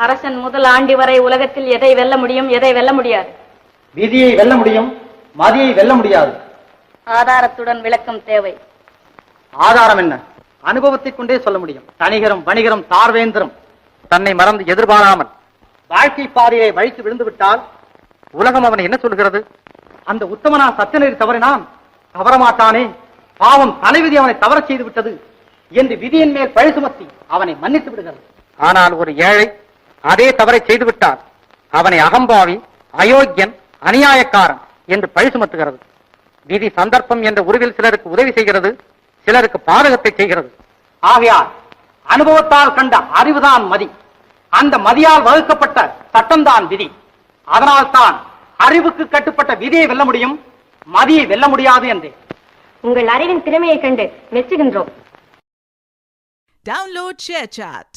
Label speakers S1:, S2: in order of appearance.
S1: அரசன் முதல் ஆண்டி வரை உலகத்தில் எதை வெல்ல முடியும், எதை வெல்ல முடியாது?
S2: விதியை வெல்ல முடியும், மதியை வெல்ல முடியாது.
S1: ஆதாரத்துடன் விளக்கம் தேவை.
S2: ஆதாரம் என்ன? அனுபவத்தை கொண்டே சொல்ல முடியும். தனிகரம், வணிகரம், தார்வேந்திரம் தன்னை மறந்து எதிர்பாராமல் வாழ்க்கை பாதையை வழித்து விழுந்து விட்டால் உலகம் அவனை என்ன சொல்கிறது? அந்த உத்தமனா சத்தியநெறி தவறினான், தவறமாட்டானே, பாவம் தலைவிதி அவனை தவற செய்து விட்டது என்று விதியின் மேல் பழி சுமத்தி அவனை மன்னித்து விடுகிறது. ஆனால் ஒரு ஏழை அதே தவறை செய்து விட்டால் அவனை அகம்பாவி, அயோக்கியன், அநியாயக்காரன் என்று பழி சுமத்துகிறது. விதி சந்தர்ப்பம் என்ற உருவில் சிலருக்கு உதவி செய்கிறது, சிலருக்கு பாதகத்தை செய்கிறது. ஆகையால் அனுபவத்தால் கண்ட அறிவுதான் மதி, அந்த மதியால் வகுக்கப்பட்ட சட்டம்தான் விதி. அதனால் தான் அறிவுக்கு கட்டுப்பட்ட விதியை வெல்ல முடியும், மதியை வெல்ல முடியாது என்றே.
S1: உங்கள் அறிவின் திறமையை கண்டு மெச்சுகின்றோம்.
S3: Download ShareChat.